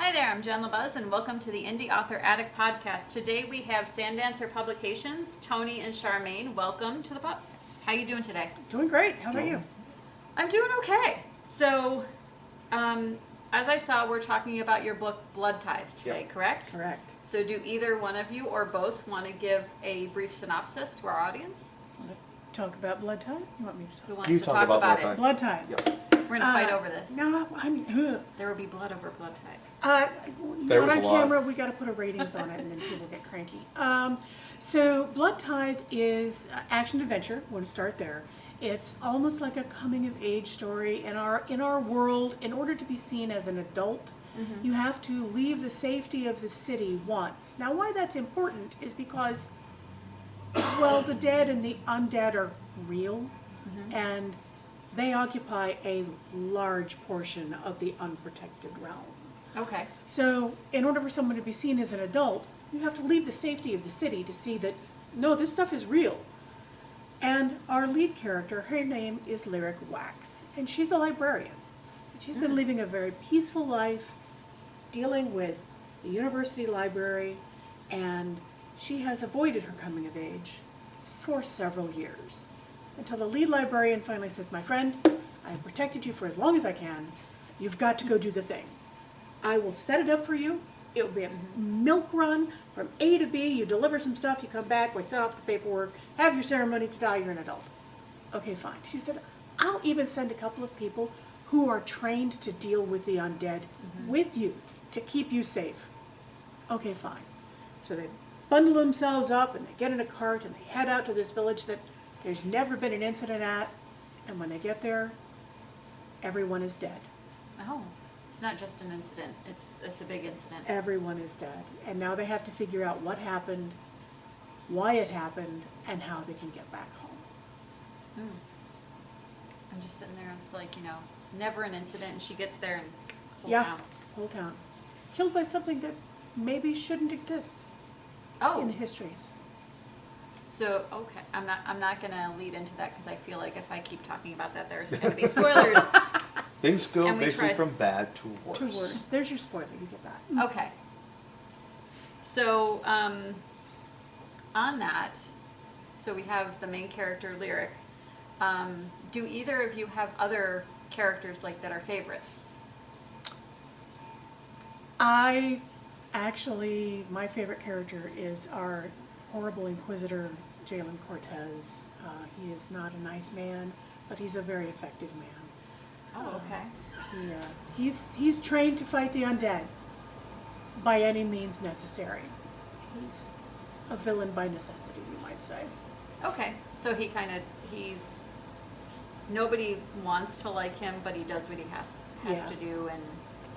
Hi there, I'm Jen LaBuz, and welcome to the Indie Author Addict Podcast. Today we have Sandancer Publications, Tony and Charmain. Welcome to the podcast. How are you doing today? Doing great. How about you? I'm doing okay. So, as I saw, we're talking about your book, Bloodtide today, correct? Correct. So do either one of you or both want to give a brief synopsis to our audience? Want to talk about Bloodtide? You want me to talk? Who wants to talk about it? Bloodtide. Yep. We're going to fight over this. No, There will be blood over Bloodtide. There was on a lot. camera, we got to put a ratings on it, and then people get cranky. So Bloodtide is action adventure. I want to start there. It's almost like a coming of age story in our world. In order to be seen as an adult, you have to leave the safety of the city once. Now, why that's important is because, well, the dead and the undead are real, and they occupy a large portion of the unprotected realm. Okay. So, in order for someone to be seen as an adult, you have to leave the safety of the city to see that, no, this stuff is real. And our lead character, her name is Lyrik Wax, and she's a librarian. She's been living a very peaceful life, dealing with the university library, and she has avoided her coming of age for several years. Until the lead librarian finally says, my friend, I have protected you for as long as I can. You've got to go do the thing. I will set it up for you. It will be a milk run from A to B. You deliver some stuff, you come back, we set off the paperwork, have your ceremony to die, you're an adult. Okay, fine. She said, I'll even send a couple of people who are trained to deal with the undead with you to keep you safe. Okay, fine. So they bundle themselves up and they get in a cart and they head out to this village that there's never been an incident at. And when they get there, everyone is dead. Oh, it's not just an incident. It's a big incident. Everyone is dead. And now they have to figure out what happened, why it happened, and how they can get back home. I'm just sitting there, it's like, never an incident, and she gets there and Whole town. Killed by something that maybe shouldn't exist in the histories. So, okay, I'm not going to lead into that because I feel like if I keep talking about that, there's going to be spoilers. Things go And we basically tried- from bad to worse. Two words. There's your spoiler. You get that. Okay. So, on that, so we have the main character, Lyrik. Do either of you have other characters like that are favorites? My favorite character is our horrible inquisitor, Jalen Cortez. He is not a nice man, but he's a very effective man. Oh, okay. He's trained to fight the undead by any means necessary. He's a villain by necessity, you might say. Okay, so nobody wants to like him, but he does what he has to do and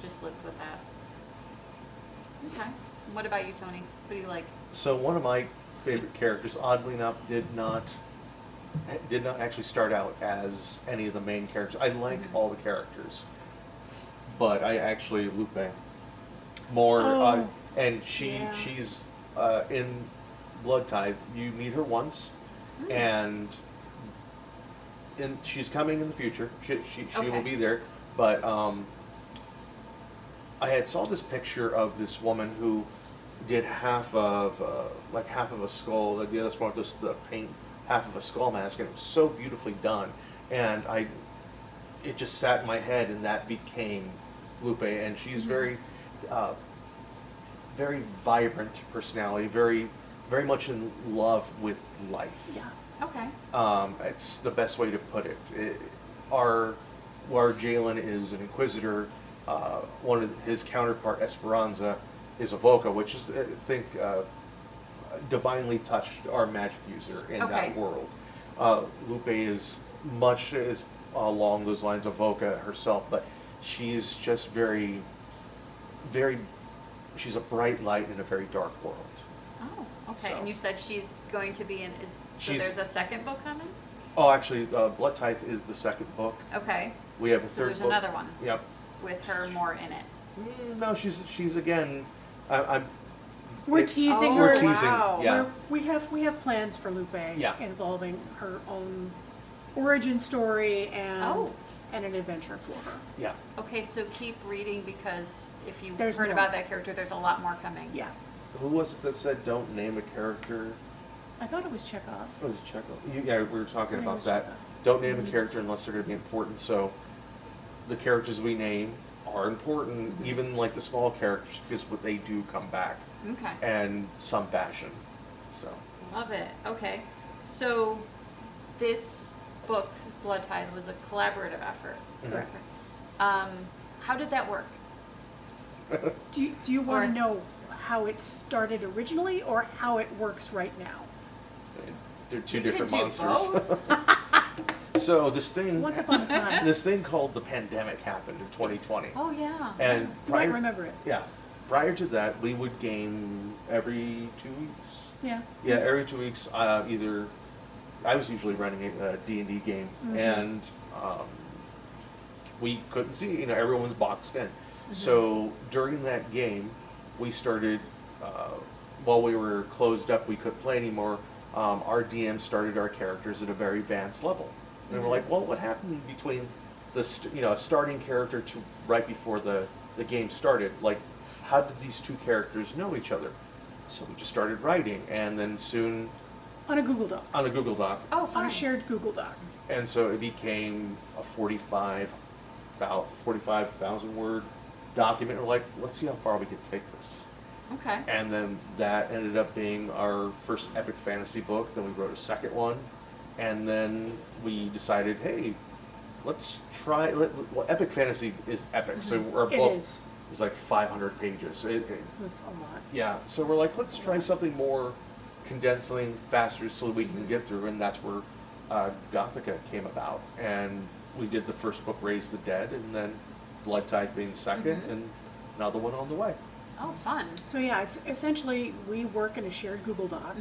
just lives with that. Okay. And what about you, Tony? What do you like? So one of my favorite characters, oddly enough, did not actually start out as any of the main characters. I like all the characters, but I actually Lupe more, and she's in Bloodtide. You meet her once, and she's coming in the future. She will be there, but I had saw this picture of this woman who did half of a skull. The other part was the paint half of a skull mask, and it was so beautifully done. And it just sat in my head, and that became Lupe. And she's very, very vibrant personality, very, very much in love with life. Yeah. Okay. It's the best way to put it. Our Jalen is an inquisitor. One of his counterpart, Esperanza, is a Voca, which is, I think, divinely touched our magic user in that world. Lupe is much along those lines of Voca herself, but she's just very, very, she's a bright light in a very dark world. Oh, okay. So. And you said she's going to be there's a second book coming? Oh, actually, Bloodtide is the second book. Okay. We have a So third there's book. another one. Yep. With her more in it. No, she's again. We're teasing her. We're teasing. Wow. Yeah. We have plans for Lupe involving her own origin story and and an adventure for her. Yeah. Okay, so keep reading because if you There's heard more. about that character, there's a lot more coming. Yeah. Who was it that said don't name a character? I thought it was Chekhov. Was it Chekhov? Yeah, we were talking I think it about was that. Chekhov. Don't name a character unless they're going to be important. So the characters we name are important, even like the small characters, because what they do come back Okay. and some fashion. So Love it. Okay. So this book, Bloodtide, was a collaborative effort. Correct. How did that work? Do you want Or- to know how it started originally or how it works right now? they're two You different could do monsters. both. So this thing, Once upon a time. this thing called the pandemic happened in 2020, Oh yeah. and You might remember it. Yeah, prior to that, we would game every 2 weeks. Yeah. Yeah, every 2 weeks, either I was usually running a D&D game, and we couldn't see, everyone's boxed in. So during that game, we started, while we were closed up, we couldn't play anymore. Our DM started our characters at a very advanced level, and we're like, well, what happened between a starting character to right before the game started? Like, how did these two characters know each other? So we just started writing, and then soon On a Google Doc. on a Google Doc, Oh, On fun. a shared Google Doc. and so it became a 45,000 word document. We're like, let's see how far we could take this. Okay. And then that ended up being our first epic fantasy book. Then we wrote a second one, and then we decided, hey, let's try. Well, epic fantasy is epic, so our It book is. was like 500 pages. It was a lot. Yeah, so we're like, let's try something more condensing, faster, so we can get through, and that's where Gothica came about. And we did the first book, Raise the Dead, and then Bloodtide being the 2nd, and another one on the way. Oh, fun. So yeah, it's essentially we work in a shared Google Doc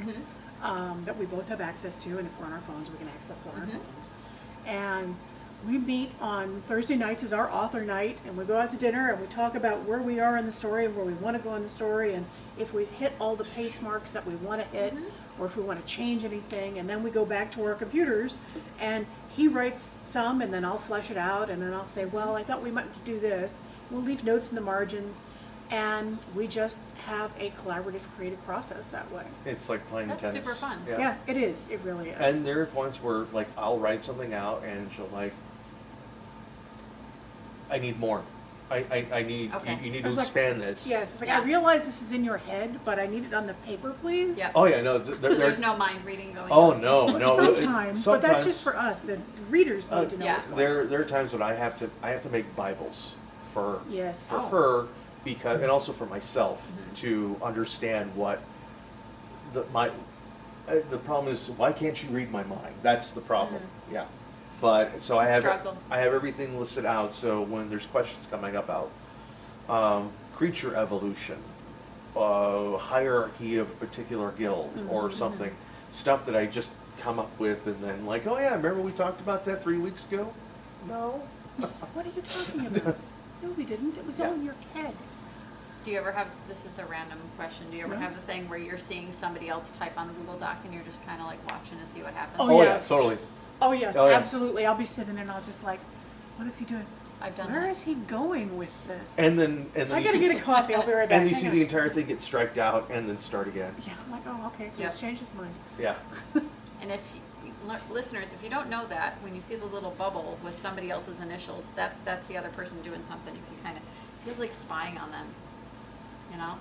that we both have access to, and if we're on our phones, we can access it on our phones. And we meet on Thursday nights is our author night, and we go out to dinner and we talk about where we are in the story and where we want to go in the story, and if we hit all the pace marks that we want to hit, or if we want to change anything, and then we go back to our computers, and he writes some, and then I'll flesh it out, and then I'll say, well, I thought we might do this. We'll leave notes in the margins, and we just have a collaborative creative process that way. It's like playing That's tennis. super fun. Yeah, it is. It really is. And there are points where, like, I'll write something out, and she'll like, I need more. I need, Okay. you need I to was like, expand this. Yes, it's like, Yeah. I realize this is in your head, but I need it on the paper, please. Yeah. Oh yeah, no. So there's no mind reading going Oh on. no, Well, no. sometimes, but that's just for us. The readers need to know yeah. what's going on. There are times when I have to make Bibles for Yes. for Oh. her, because, and also for myself, to understand what the problem is. Why can't you read my mind? That's the problem. Yeah. But so It's a I have struggle. everything listed out. So when there's questions coming up about creature evolution, hierarchy of a particular guild, or something, stuff that I just come up with, and then like, oh yeah, remember we talked about that 3 weeks ago? No. What are you talking about? No, we didn't. It was Yeah. all in your head. Do you ever have, this is a random question, do you ever No. have the thing where you're seeing somebody else type on the Google Doc and you're just kind of like watching to see what happens? Oh, Oh yes. yeah, totally. Oh yes, Oh, yeah. absolutely. I'll be sitting there and I'll just like, what is he doing? I've done Where that. is he going with this? And then I you gotta see, get a coffee. I'll be right back. and you Hang see on. the entire thing get striked out and then start again. Yeah, I'm like, oh, okay, so Yeah. he's changed his mind. Yeah. And if listeners, if you don't know that, when you see the little bubble with somebody else's initials, that's the other person doing something. You can kind of, feels like spying on them, you know?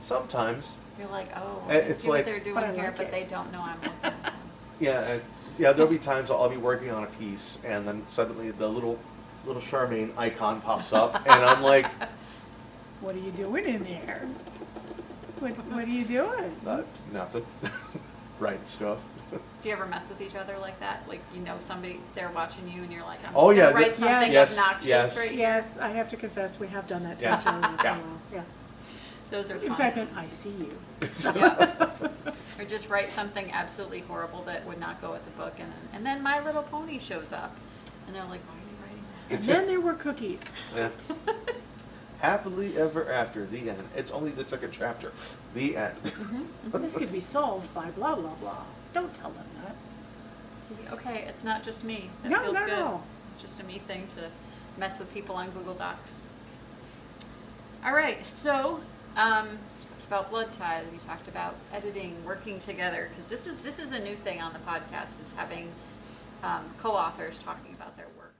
Sometimes. You're like, oh, And I it's see like- what they're doing But I here, like but it. they don't know I'm looking at them. Yeah, there'll be times I'll be working on a piece, and then suddenly the little Charmain icon pops up, and I'm like, What are you doing in there? What are you doing? nothing. Writing stuff. Do you ever mess with each other like that? Like, you know, somebody, they're watching you and you're like, I'm just Oh, going yeah, to write that- something Yes, obnoxious yes. right here. Yes, I have to confess, we have done that to Yeah. each other once in a Yeah. while. Yeah. Those are You fun. type in, I see you. Yeah. Or just write something absolutely horrible that would not go with the book, and then My Little Pony shows up, and they're like, why are you writing that? And then there were cookies. That's happily ever after, the end. It's only the second chapter. The end. This could be solved by blah, blah, blah. Don't tell them that. See, okay, it's not just me. That No, feels not good. at all. just a me thing to mess with people on Google Docs. All right, so we talked about Bloodtide. We talked about editing, working together, because this is a new thing on the podcast, is having co-authors talking about their work.